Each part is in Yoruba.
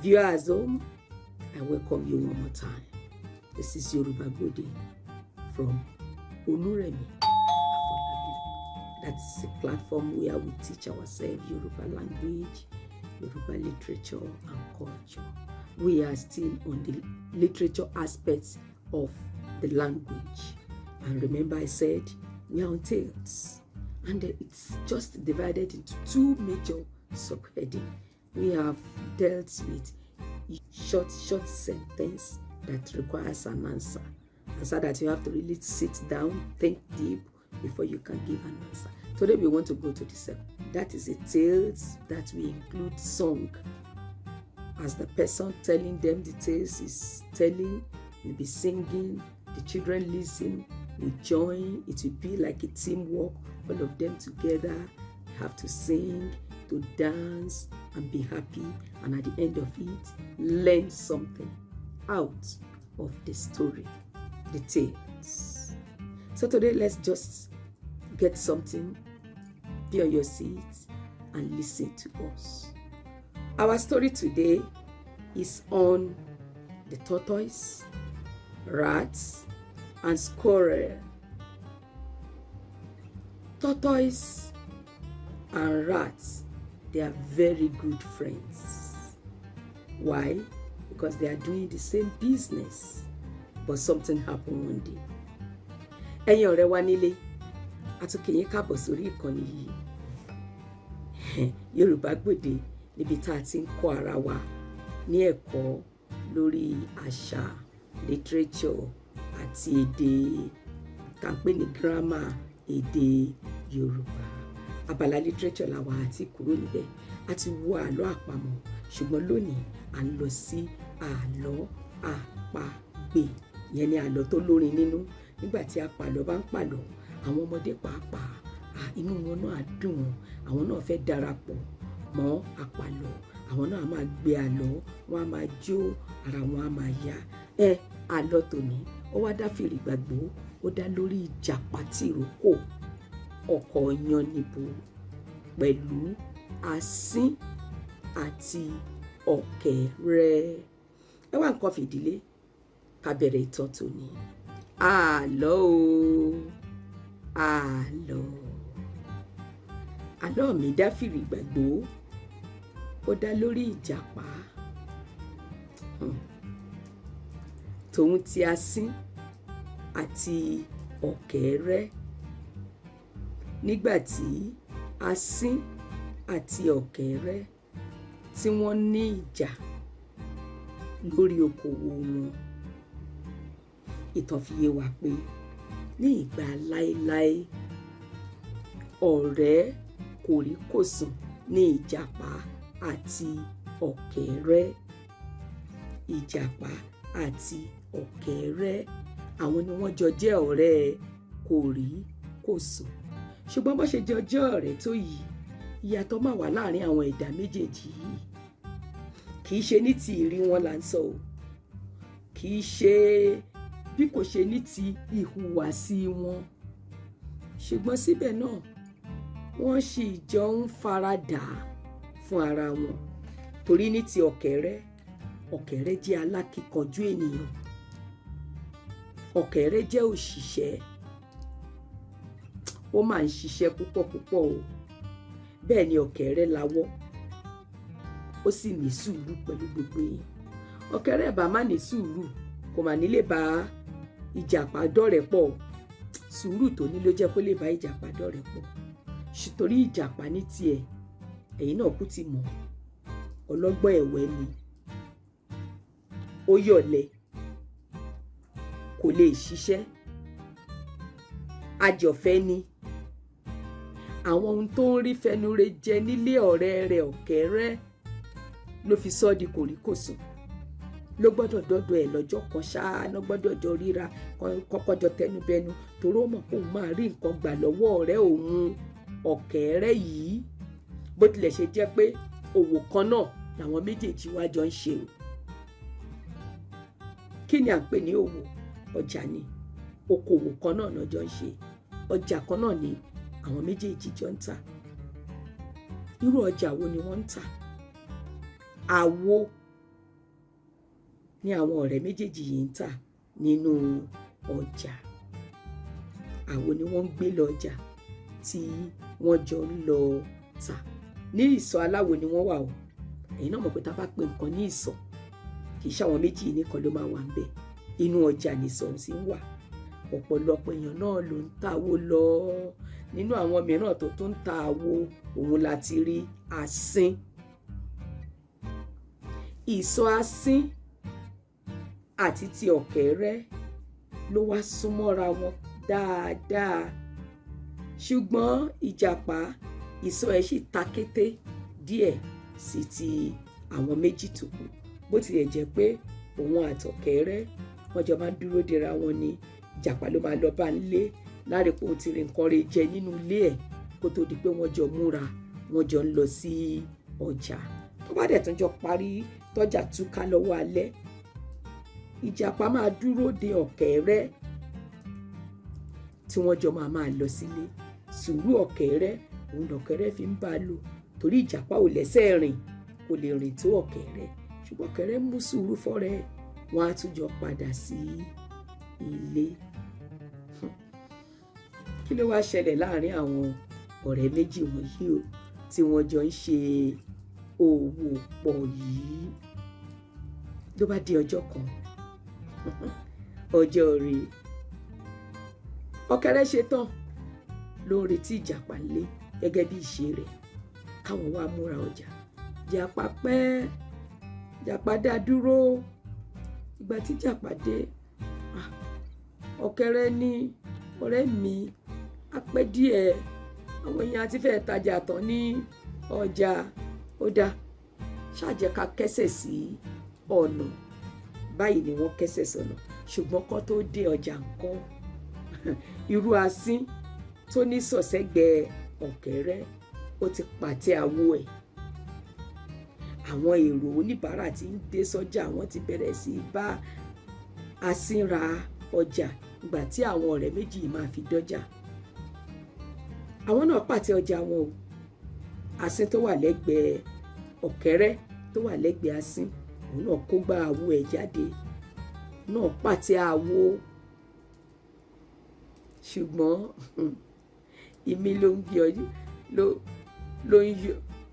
Viewers home, I welcome you one more time. This is Yoruba Gbode from Oluremi. That's a platform where we teach ourselves Yoruba language, Yoruba literature, and culture. We are still on the literature aspects of the language. And remember I said we are on tales. And it's just divided into two major subheadings. We have dealt with short sentence that requires an answer. Answer that you have to really sit down, think deep before you can give an answer. Today we want to go to the second. That is a tales that we include song. As the person telling them the tales is telling, maybe singing, the children listen, we join. It will be like a teamwork, all of them together. You have to sing, to dance, and be happy, and at the end of it, learn something out of the story, the tales. So today, let's just get something, be on your seat, and listen to us. Our story today is on the tortoise, rats, and squirrel. Tortoise and rats, they are very good friends. Why? Because they are doing the same business, but something happened one day. Ẹ̀yin ọ̀rẹ́ wa nílé, a tún kí yín káàbọ̀ sórí ìkànnì yìí. Yoruba Gbode, níbi tá a ti ń kọ́ ara wa ní ẹ̀kọ́ lórí àṣà, literature àti èdè tá a pè ní grammar èdè Yorùbá. Abala literature la wà àti kúrò níbẹ̀. A ti wo àlọ́ àpamọ̀, ṣùgbọ́n lónìí à ń lọ sí àlọ́ àpagbè. Ìyẹn ni àlọ́ tó lórin nínú. Nígbà tí apàlọ́ bá ń pàlọ́, àwọn ọmọdé pàápàá, inú wọn náà dùn wọn. Àwọn náà fẹ́ darapọ̀ mọ́ apàlọ́. Àwọn náà máa gbé àlọ́, wọn á máa jó, ara wọn á máa yá. Àlọ́ tòní, ó wá dá fìrì gbàgbó, ó dá lórí ìjàpá tìrókò, ọkọ Yánníbo pẹ̀lú Asín àti Ọ̀kẹ́rẹ́. Ẹ wá nǹkan fìdílé ká bẹ̀rẹ̀ ìtàn tòní. Àlọ́ o, àlọ́. Àlọ́ mi dá fìrì gbàgbó, ó dá lórí ìjàpá tòun ti Asín àti Ọ̀kẹ́rẹ́. Nígbà tí Asín àti Ọ̀kẹ́rẹ́ tí wọ́n ní ìjà lórí okòwò wọn, ìtàn fi yé wa pé ní ìgbà láéláé ọ̀rẹ́ kòríkòsùn ní ìjàpá àti Ọ̀kẹ́rẹ́. Ìjàpá àti Ọ̀kẹ́rẹ́, àwọn ni wọ́n jọ jẹ́ ọ̀rẹ́ kòríkòsùn. Ṣùgbọ́n bó ṣe jẹ́ ọjọ́ ọ̀rẹ́ tó yìí, ìyàtọ̀ máa wà láàrin àwọn ẹ̀dá méjèèjì yìí. Kì í ṣe ní ti ìrí wọn là ń sọ o, kì í ṣe bí kò ṣe ní ti ìhùwàsí wọn. Ṣùgbọ́n síbẹ̀ náà, wọ́n sì jọ ń faradà fún ara wọn. Torí ní ti Ọ̀kẹ́rẹ́, Ọ̀kẹ́rẹ́ jẹ́ alákíkanjú ènìyàn. Ọ̀kẹ́rẹ́ jẹ́ òṣìṣẹ́. Ó máa ń ṣiṣẹ́ púpọ̀ o. Bẹ́ẹ̀ ni Ọ̀kẹ́rẹ́ lawọ́, ó sì ní sùúrù pẹ̀lú gbogbo èèyàn. Ọ̀kẹ́rẹ́ bá má ní sùúrù, kò mà ní lè bá ìjàpá dọ́rẹ̀ẹ́ pọ̀. Sùúrù tó ní ló jẹ́ kó lè bá ìjàpá dọ́rẹ̀ẹ́ pọ̀. Torí ìjàpá ní tiẹ̀, ẹ̀yin náà kú ti mọ̀, ọlọ́gbọ́n ẹ̀wẹ́ ni. Ó yọ̀lẹ, kò lè ṣiṣẹ́, àjọ̀fẹ́ ni. Àwọn ohun tó ń rí fẹnure jẹ nílé ọ̀rẹ́ rẹ̀ Ọ̀kẹ́rẹ́ ló fi sọ́ di kòríkòsùn. Ló gbọ́dọ̀ dọ́dọ̀ ẹ̀ lọ́jọ́ kan ṣáá, ló gbọ́dọ̀ jọ ríra, kọ́kọ́ jọ tẹnubẹnu, torí ó mọ̀ pé òun máa rí nǹkan gbà lọ́wọ́ ọ̀rẹ́ òun Ọ̀kẹ́rẹ́ yìí. Bó tilẹ̀ ṣe jẹ́ pé òwò kan náà làwọn méjèèjì wá jọ ń ṣe o. Kí ni à ń pè ní òwò? Ọjà ni. Okòwò kan náà náà jọ ń ṣe. Ọjà kan náà ni àwọn méjèèjì jọ ń tà. Irú ọjà wo ni wọ́n ń tà? Àwo ní àwọn ọ̀rẹ́ méjèèjì yìí ń tà nínú ọjà. Àwo ni wọ́n ń gbé lọ ọjà tí wọ́n jọ ń lọ tà. Ní ìsọ̀ aláwo ni wọ́n wà o. Ẹ̀yin náà mọ̀ pé tá a bá pe nǹkan ní ìsọ̀, kì í ṣe àwọn méjì nìkan ló máa wà ń bẹ̀. Inú ọjà ni ìsọ̀ sì ń wà. Ọ̀pọ̀lọpọ̀ èèyàn náà ló ń ta àwo lọ. Nínú àwọn mìíràn tó tún ń ta àwo, òun láti rí asín. Ìsọ̀ asín àti ti ọ̀kẹ́rẹ́ ló wá súnmọ́ra wọn dáadáa. Ṣùgbọ́n ìjàpá, ìsọ̀ ẹ̀ sì ta kété díẹ̀ sí ti àwọn méjì tó kù. Bó tilẹ̀ jẹ́ pé òun àtọ̀kẹ́rẹ́ wọ́n jọ máa ń dúró dera wọn ni. Ìjàpá ló máa lọ bá ń lé láre pé òun ti rí nǹkan rẹ̀ jẹ nínú ilé ẹ̀ kó tó di pé wọ́n jọ múra, wọ́n jọ ń lọ sí ọjà. Tó bá dẹ̀ tún jọ parí tọ́jà túká lọ́wọ́ alẹ́, ìjàpá máa dúró de ọ̀kẹ́rẹ́ tí wọ́n jọ máa lọ sílé. Sùúrù ọ̀kẹ́rẹ́, òun lọ̀kẹ́rẹ́ fi ń bá a lò, torí ìjàpá ò lẹ́sẹ̀ rìn, kò lè rìn tó ọ̀kẹ́rẹ́. Ṣùgbọ́n ọ̀kẹ́rẹ́ mú sùúrù fọ́rẹ́ ẹ̀, wọ́n á tún jọ padà sí ilé. Kí ló wá ṣẹlẹ̀ láàrin àwọn ọ̀rẹ́ méjì wọ̀nyí o, tí wọ́n jọ ń ṣe òwò pọ̀ yìí? Ló bá di ọjọ́ kan, ọjọ́ rẹ̀, ọ̀kẹ́rẹ́ ṣe tán ló ń retí ìjàpá lé gẹ́gẹ́ bí ìṣe rẹ̀ káwọn wá múra ọjà. Ìjàpá pẹ́, ìjàpá dá dúró. Ìgbà tí ìjàpá dé, ọ̀kẹ́rẹ́ ní, ọ̀rẹ́ mi, a pẹ́ díẹ̀, àwọn èèyàn ti fẹ́ tajà tán ní ọjà. Ó dáa, ṣáà jẹ́ ká kẹ́sẹ̀ sí ọ̀nà. Báyìí ni wọ́n kẹ́sẹ̀ sọ̀nà. Ṣùgbọ́n kán tó dé ọjà ńkọ́, irú asín tó ní sọ̀sẹ́gbẹ̀ẹ́ ọ̀kẹ́rẹ́ ó ti pàtẹ àwo ẹ̀. Àwọn èrò oníbàárà tí ń dé sọ́jà, wọ́n ti bẹ̀rẹ̀ sí í bá asín ra ọjà ìgbà tí àwọn ọ̀rẹ́ méjì yìí máa fi dọ́jà. Àwọn náà pàtẹ ọjà wọn o. Asín tó wà lẹ́gbẹ̀ẹ́ ọ̀kẹ́rẹ́ tó wà lẹ́gbẹ̀ẹ́ asín, òun náà kó gbá àwo ẹ̀ jáde, náà pàtẹ àwo. Ṣùgbọ́n ìmí ló ń gbé ọjọ́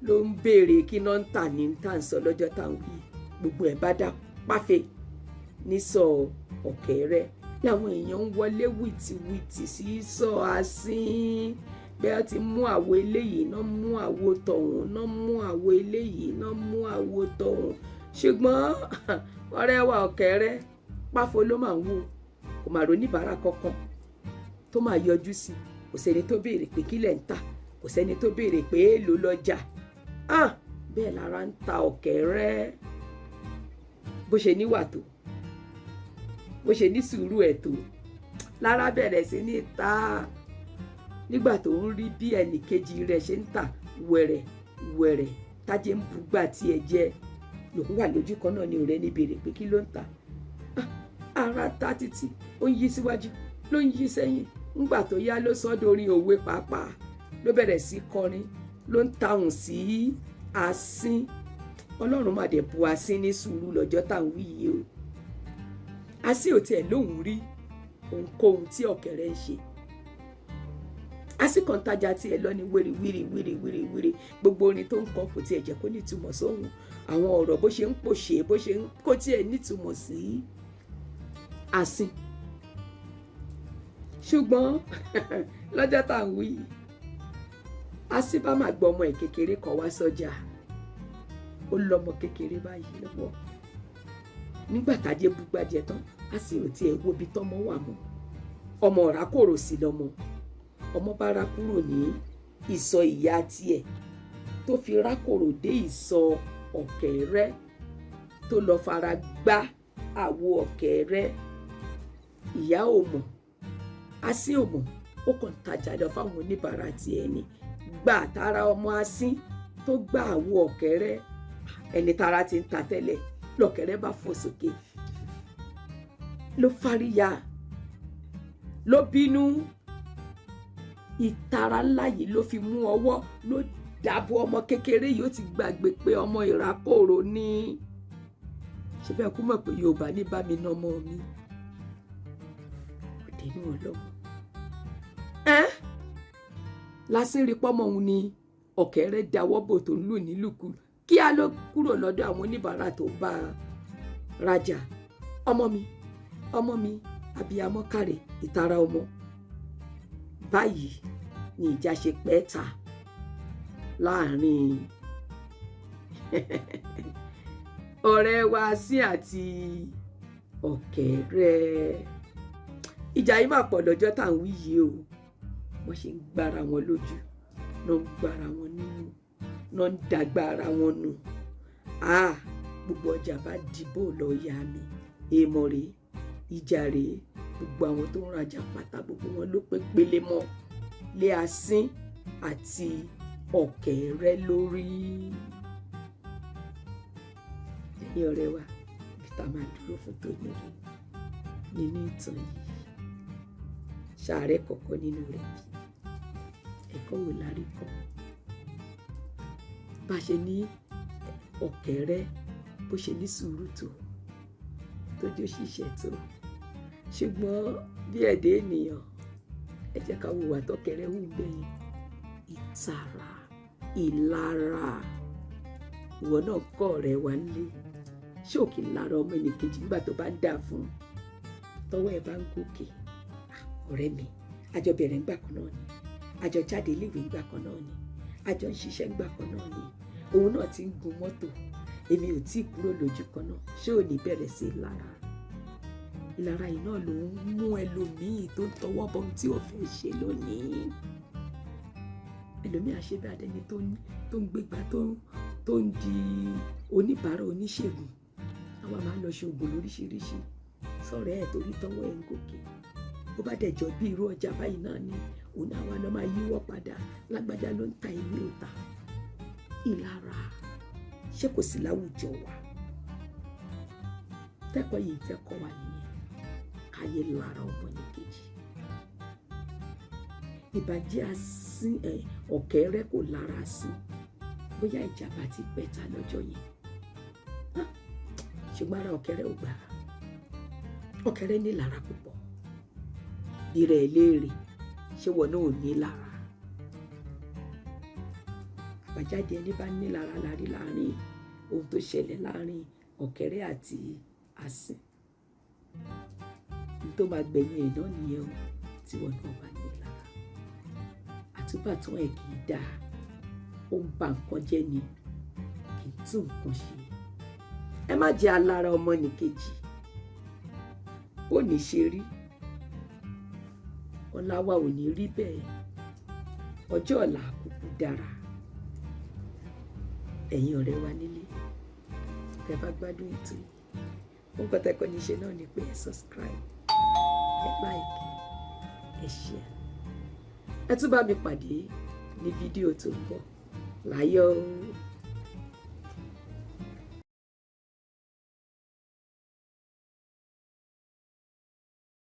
ló ń béèrè kí náà ń tà ní tà ń sọ lọ́jọ́ tá à ń wí. Gbogbo ẹ̀ bá dá páfẹ́ nísọ̀ ọ̀kẹ́rẹ́. Láwọn èèyàn ń wọlé wìtìwìtì sí sọ asín. Bẹ́ẹ̀ ti mú àwo eléyìí, náà mú àwo tọ̀hún, náà mú àwo eléyìí, náà mú àwo tọ̀hún. Ṣùgbọ́n ọ̀rẹ́ wa ọ̀kẹ́rẹ́ páfo ló máa ń wò, kò máa roníbàárà kankan tó máa yọjú sí. Kò sẹ́ni tó béèrè pé kílẹ̀ ń tà, kò sẹ́ni tó béèrè pé èèlò lọ́jà. Bẹ́ẹ̀ lára ń ta ọ̀kẹ́rẹ́. Bó ṣe níwà tó, bó ṣe ní sùúrù ẹ̀ tó, lára bẹ̀rẹ̀ sí ní ta. Nígbà tó ń rí bí ẹnì kejì rẹ̀ ṣe ń tà wẹ̀rẹ̀ wẹ̀rẹ̀, tájé ń bugbà tí ẹ jẹ́, lòun wà lójú kan náà ni ọ̀rẹ́ ní béèrè pé kí ló ń tà. Ara ta títí, ó ń yí síwájú, ló ń yí sẹ́yìn. Ńgbà tó yá ló sọ dorin òwe pàápàá, ló bẹ̀rẹ̀ sí kọrin, ló ń tahùn sí asín. Ọlọ́run má dẹ̀ bu asín ní sùúrù lọ́jọ́ tá à ń wí yìí o. Asín ò tiẹ̀ lóhùn rí ohunkóhun tí ọ̀kẹ́rẹ́ ń ṣe. Asín kan tajà tiẹ̀ lọ ní wíri wíri wíri wíri wíri. Gbogbo orin tó ń kọ kò tiẹ̀ jẹ́ kó nítumọ̀ sóhun. Àwọn ọ̀rọ̀ bó ṣe ń pòṣè, bó ṣe ń kó tiẹ̀ nítumọ̀ sí asín. Ṣùgbọ́n lọ́jọ́ tá à ń wí, asín bá máa gbọ́ ọmọ ẹ̀ kékeré kan wá sọ́jà. Ó lọ́mọ kékeré báyìí lọ́wọ́. Nígbà tájé búgbàjẹ tán, asín ò tiẹ̀ wo ibi tọ́mọ wà mọ́. Ọmọ ọ̀rá kòrò sí lọ́mọ. Ọmọ bá rá kúrò ní ìsọ̀ ìyá tiẹ̀ tó fi rákòrò dé ìsọ̀ ọ̀kẹ́rẹ́, tó lọ fara gbá àwo ọ̀kẹ́rẹ́. Ìyá ò mọ̀, asín ò mọ̀, ó kàn tajà lọ fáwọn oníbàárà tiẹ̀ ni. Gbà tára ọmọ asín tó gbá àwo ọ̀kẹ́rẹ́, ẹni tára ti ń ta tẹ́lẹ̀, lọ̀kẹ́rẹ́ bá fò sókè, ló fáríyá, ló bínú. Ìtara ńlá yìí ló fi mú ọwọ́, ló dàbò ọmọ kékeré yìí. Ó ti gbàgbé pé ọmọ ìrákòrò ni. ṣe bẹ́ẹ̀ kú mọ̀ pé Yorùbá ní bá mi ná ọmọ mi kò dénú Ọlọ́run. Lásìrí pọ́mọ òun ni Ọ̀kẹ́rẹ́ dáwọ́ bò tó ń lù nílùkulù kí á ló kúrò lọ́dọ̀ àwọn oníbàárà tó bá rajà. ọmọ mi abiyamọ kàrè ìtara ọmọ. Báyìí ni ìjà ṣe pẹ́ ta láàrin ọ̀rẹ́ wa Asin àti Ọ̀kẹ́rẹ́. Ìjà yìí máa pọ̀ lọ́jọ́ tá à ń wí yìí o. Wọ́n ṣe ń gbára wọn lójú, náà ń gbára wọn nínú, náà ń dàgbà ara wọn nù. Gbogbo ọjà bá dìbò lọ ya mi. Èèmọ̀ rèé, ìjà rèé, gbogbo àwọn tó ń rajà pátá gbogbo wọn ló pé pélé mọ́ lé Asin àti Ọ̀kẹ́rẹ́ lórí. Ẹ̀yin ọ̀rẹ́ wa, ibi tá a máa dúró fún tòní rèé nínú ìtàn yìí. Ṣàárẹ̀ kọ̀ọ̀kan nínú rẹ̀ bí ẹ̀kọ́ wò la rí kọ́. Bá a ṣe ní Ọ̀kẹ́rẹ́ bó ṣe ní sùúrù tó tójú ṣiṣẹ́ tó, ṣùgbọ́n bí ẹ̀dá ènìyàn ẹ jẹ́ ká hùwà tọ́kẹ́rẹ́ hù gbẹ̀yìn. Ìtara, ìlara. Ìwọ náà kọ́ ọ̀rẹ́ wa nílé, ṣé òkè lára ọmọ ẹnìkejì nígbà tó bá ń dà fún tọwọ́ ẹ bá ń gòkè. Ọ̀rẹ́ mi, àjọ bẹ̀rẹ̀ ńgbà kan náà ni, àjọ jáde iléèwé ńgbà kan náà ni, àjọ ń ṣiṣẹ́ ńgbà kan náà ni, òun náà ti ń gun mọ́tò, èmi ò tí ì kúrò lójú kan náà. Ṣé ò ní bẹ̀rẹ̀ sí ìlara? Ìlara yìí náà ló ń mú ẹlòmíì tó ń tọwọ́ bọ ohun tí ò fẹ́ ṣe lónìí. Ẹlòmíì àṣebí adẹni tó ń gbégbá tó ń di oníbàárà oníṣègùn. Àwa máa ń lọ ṣe oògùn lóríṣiríṣi sọ̀rọ̀ ẹ̀ torí tọwọ́ ẹ̀ ń gòkè. Ó bá dẹ̀jọ́ bí irú ọjà báyìí náà ni òun àwa lọ máa yíwọ́ padà. Lágbájá ló ń ta ìwé òta. Ìlara ṣé kò sí láwùjọ wa? Tẹ́kọ̀ọ́ yìí fẹ́ kọ́ wa nìyẹn. Káyé lára ọmọnìkejì. Ìbàjẹ́ Asin Ọ̀kẹ́rẹ́ kò lára sí, bóyá ìjàmbá ti pẹ̀ta lọ́jọ́ yẹn. Ṣùgbọ́n ara Ọ̀kẹ́rẹ́ ò gbà. Ọ̀kẹ́rẹ́ ní lára púpọ̀. Bí rẹ̀ léèrè, ṣé wọn náà ò ní lára? Àbájáde ẹni bá ní lára lárí láàrin ohun tó ṣẹlẹ̀ láàrin Ọ̀kẹ́rẹ́ àti Asin. Ní tó máa gbẹ̀yìn ẹ̀ náà nìyẹn o, tí wọn náà bá ní lára. Àtúbàtán ẹ̀ kì í dáa, ó ń ba nǹkan jẹ́ ni, kì í tún nǹkan ṣe. Ẹ má jẹ́ alára ọmọnìkejì. Ó ní ṣe rí, ọ̀la wa ò ní rí bẹ́ẹ̀. Ọjọ́ ọ̀la àkókò dára. Ẹ̀yin ọ̀rẹ́ wa nílé, tẹ́ bá gbádùn ètò yìí, ohun kan tẹ́kọ̀ọ́ ní ṣe náà ni pé ẹ subscribe, ẹ like, ẹ share. Ẹ tún bá mi pàdé ní fídíò tó ń bọ̀. Láyọ̀.